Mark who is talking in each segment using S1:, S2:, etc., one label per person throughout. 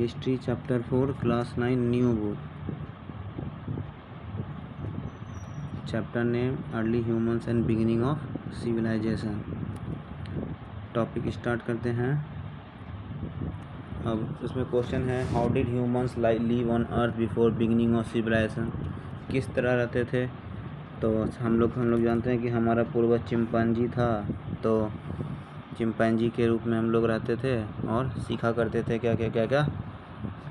S1: History chapter 4 class 9 new book. Chapter name early humans and beginning of civilisation. Topic start करते हैं। अब इसमें question है, how did humans live on earth before beginning of civilisation. किस तरह रहते थे। तो हम लोग जानते हैं कि हमारा पूर्वज चिंपैंजी था। तो चिंपैंजी के रूप में हम लोग रहते थे और सीखा करते थे क्या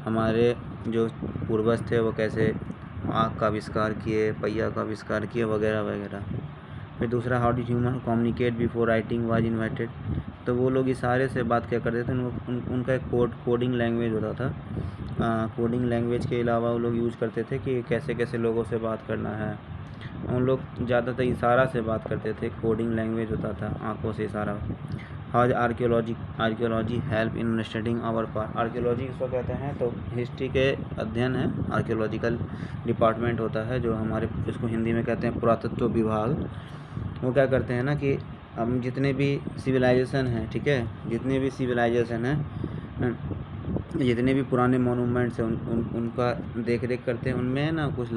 S1: हमारे जो पूर्वज थे वो कैसे आँख का आविष्कार किए, पहिया का आविष्कार किए, वगैरह वगैरह। फिर दूसरा, how did human communicate before writing was invented. तो वो लोग इशारे से बात क्या करते थे। उनका एक कोडिंग लैंग्वेज होता था। कोडिंग लैंग्वेज के अलावा वो लोग यूज़ करते थे कि कैसे कैसे लोगों से बात करना है। उन लोग ज़्यादातर इशारा से बात करते थे। कोडिंग लैंग्वेज होता था, आँखों से इशारा। How archaeology help in understanding our past. Archaeology इसको कहते हैं, तो हिस्ट्री के अध्ययन है। आर्कियोलॉजिकल डिपार्टमेंट होता है जो हमारे, इसको हिंदी में कहते हैं पुरातत्व विभाग। वो क्या करते हैं ना कि हम जितने भी सिविलाइजेशन हैं, ठीक है, जितने भी सिविलाइजेशन हैं, जितने भी पुराने मोनूमेंट्स हैं उनका देख रेख करते हैं। उनमें ना कुछ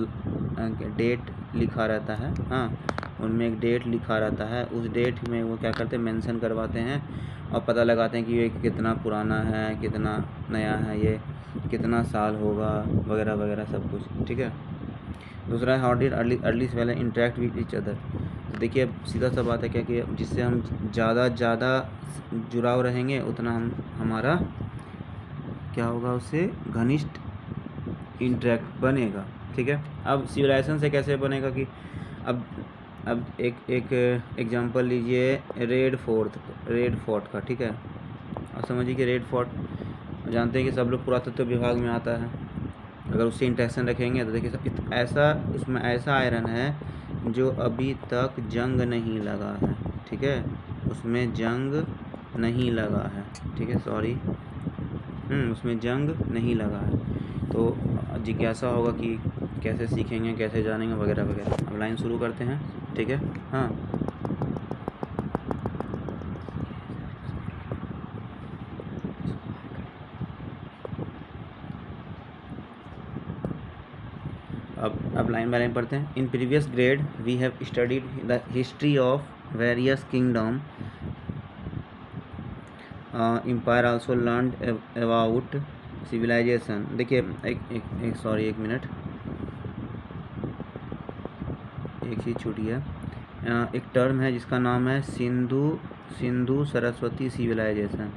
S1: डेट लिखा रहता है। हाँ, उनमें एक डेट लिखा रहता है। उस डेट में वो क्या करते हैं, मेंशन करवाते हैं और पता लगाते हैं कि ये कितना पुराना है, कितना नया है, ये कितना साल होगा, वगैरह वगैरह सब कुछ, ठीक है। दूसरा है, how did early civilization interact with each other. तो देखिए अब सीधा सा बात है क्या कि जिससे हम ज़्यादा जुड़ाव रहेंगे उतना हमारा क्या होगा, उससे घनिष्ठ इंटरेक्ट बनेगा, ठीक है। अब सिविलाइजेशन से कैसे बनेगा कि अब एक एग्जांपल लीजिए रेड फोर्ट का, ठीक है। अब समझिए कि रेड फोर्ट जानते हैं कि सब लोग पुरातत्व विभाग में आता है। अगर उससे इंटरेक्शन रखेंगे तो देखिए उसमें ऐसा आयरन है जो अभी तक जंग नहीं लगा है, ठीक है। उसमें जंग नहीं लगा है, ठीक है, सॉरी, उसमें जंग नहीं लगा है। तो जिज्ञासा होगा कि कैसे सीखेंगे, कैसे जानेंगे, वगैरह वगैरह। अब लाइन शुरू करते हैं, ठीक है। हाँ, अब लाइन बाय लाइन पढ़ते हैं। In previous grade we have studied the history of various kingdom, empire also learn about civilization. देखिए एक मिनट, एक चीज़ छूटी है। एक टर्म है जिसका नाम है सिंधु सरस्वती सिविलाइजेशन,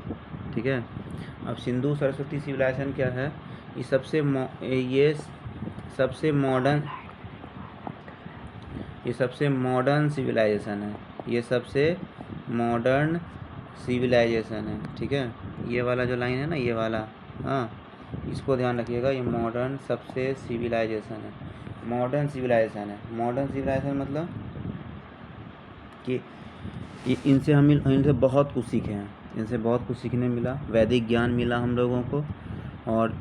S1: ठीक है। अब सिंधु सरस्वती सिविलाइजेशन क्या है, ये सबसे मॉडर्न सिविलाइजेशन है। ये सबसे मॉडर्न सिविलाइजेशन है, ठीक है। ये वाला जो लाइन है ना, ये वाला, हाँ, इसको ध्यान रखिएगा। ये मॉडर्न सबसे सिविलाइजेशन है, मॉडर्न सिविलाइजेशन है। मॉडर्न सिविलाइजेशन मतलब कि इनसे बहुत कुछ सीखे हैं, इनसे बहुत कुछ सीखने मिला, वैदिक ज्ञान मिला हम लोगों को, और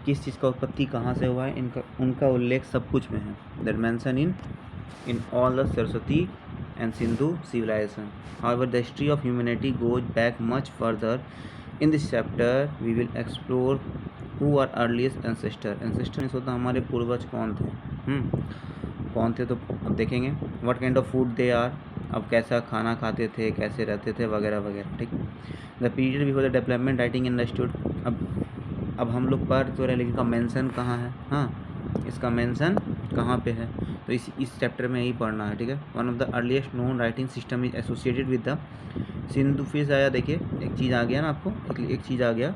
S1: किस चीज़ का उत्पत्ति कहाँ से हुआ है उनका उल्लेख सब कुछ में है। That mention in all the Saraswati and Sindhu civilization. However, the history of humanity goes back much further. In this chapter, we will explore who are earliest ancestor. Ancestor means होता हमारे पूर्वज कौन थे, कौन थे। तो अब देखेंगे what kind of food they are, अब कैसा खाना खाते थे, कैसे रहते थे, वगैरह वगैरह, ठीक। The period before the development writing understood। अब हम लोग पढ़ तो रहे, लेकिन का मेंशन कहाँ है, हाँ, इसका मेंशन कहाँ पे है, तो इस चैप्टर में यही पढ़ना है, ठीक है। One of the earliest known writing system is associated with the Sindhu. फिर आया, देखिए एक चीज़ आ गया ना आपको, एक चीज़ आ गया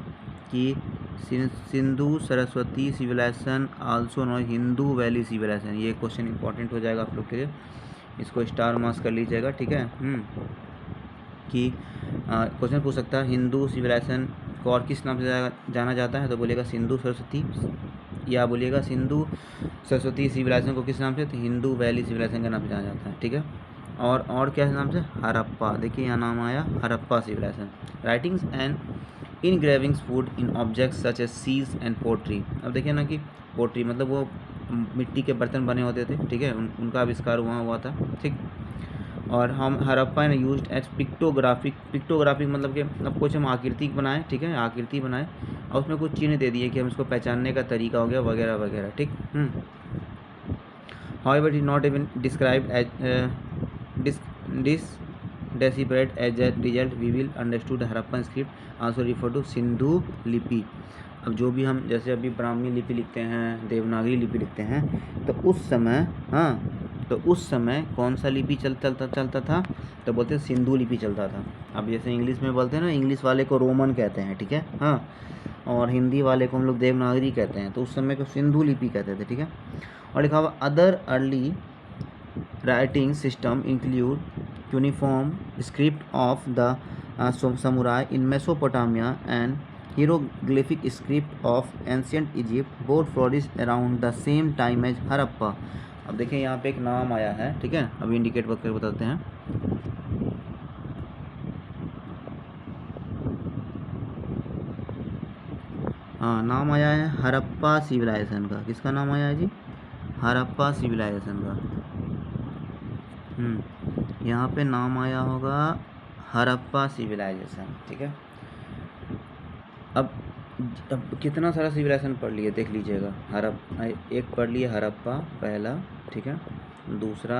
S1: कि Sindhu Saraswati civilization also know Hindu valley civilization. ये क्वेश्चन इंपॉर्टेंट हो जाएगा आप लोग के लिए, इसको स्टार मार्क्स कर लीजिएगा, ठीक है। कि क्वेश्चन पूछ सकता है हिंदू सिविलाइजेशन को और किस नाम से जाना जाता है, तो बोलेगा सिंधु सरस्वती, या बोलिएगा सिंधु सरस्वती सिविलाइजेशन को किस नाम से, तो हिंदू वैली सिविलाइजेशन के नाम से जाना जाता है, ठीक है। और क्या नाम से, हड़प्पा। देखिए यहाँ नाम आया Harappa civilization. Writings and engravings found in objects such as सीज एंड पोट्री। अब देखिए ना कि पोट्री मतलब वो मिट्टी के बर्तन बने होते थे, ठीक है, उनका आविष्कार वहाँ हुआ था, ठीक। और हम Harappa and used as pictographic मतलब कि अब कुछ हम आकृति बनाएं, ठीक है, आकृति बनाएं और उसमें कुछ चिन्ह दे दिए कि हम इसको पहचानने का तरीका हो गया वगैरह वगैरह, ठीक। However, it is not even described as described as a result. We will understood Harappan script also refer to Sindhu लिपि। अब जो भी हम जैसे अभी ब्राह्मी लिपि लिखते हैं, देवनागरी लिपि लिखते हैं, तो उस समय तो उस समय कौन सा लिपि चलता था, तो बोलते हैं सिंधु लिपि चलता था। अब जैसे इंग्लिश में बोलते हैं ना, इंग्लिश वाले को रोमन कहते हैं, ठीक है, और हिंदी वाले को हम लोग देवनागरी कहते हैं, तो उस समय को सिंधु लिपि कहते थे, ठीक है। और लिखा हुआ other early writing system include uniform script of the samurai in Mesopotamia and hieroglyphic script of ancient Egypt both flourished around the same time as Harappa. अब देखिए यहाँ पे एक नाम आया है, ठीक है, अभी इंडिकेट करके बताते हैं। हाँ, नाम आया है हड़प्पा सिविलाइजेशन का। किसका नाम आया है जी? हड़प्पा सिविलाइजेशन का। यहाँ पे नाम आया होगा हड़प्पा सिविलाइजेशन, ठीक है। अब कितना सारा सिविलाइजेशन पढ़ लिए देख लीजिएगा। एक पढ़ लिए हड़प्पा पहला, ठीक है, दूसरा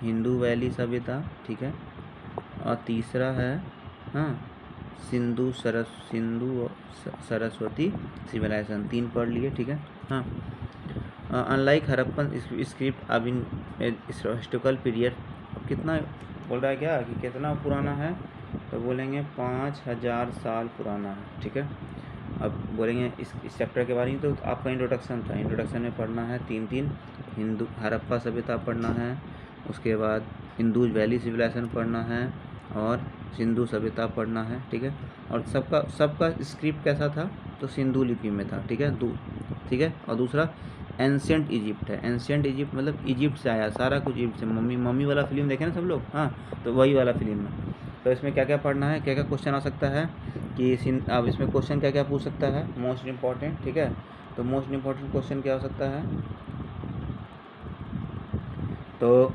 S1: हिंदू वैली सभ्यता, ठीक है, और तीसरा है सिंधु सरस्वती सिविलाइजेशन। 3 पढ़ लिए, ठीक है। अनलाइक हड़प्पन स्क्रिप्ट अब इन हिस्टोरिकल पीरियड। अब कितना बोल रहा है क्या कि कितना पुराना है, तो बोलेंगे 5000 साल पुराना है, ठीक है। अब बोलेंगे इस चैप्टर के बारे में, तो आपका इंट्रोडक्शन था, इंट्रोडक्शन में पढ़ना है 3 हिंदू हड़प्पा सभ्यता पढ़ना है, उसके बाद इंडस वैली सिविलाइजेशन पढ़ना है और सिंधु सभ्यता पढ़ना है, ठीक है। और सबका स्क्रिप्ट कैसा था, तो सिंधु लिपि में था, ठीक है, ठीक है। और दूसरा एंशिएंट इजिप्ट है। एंशिएंट इजिप्ट मतलब इजिप्ट से आया, सारा कुछ इजिप्ट से। मम्मी वाला फिल्म देखे ना सब लोग, तो वही वाला फिल्म है। तो इसमें क्या क्या पढ़ना है, क्या क्या क्वेश्चन आ सकता है कि अब इसमें क्वेश्चन क्या क्या पूछ सकता है, मोस्ट इम्पॉर्टेंट, ठीक है। तो मोस्ट इम्पॉर्टेंट क्वेश्चन क्या हो सकता है, तो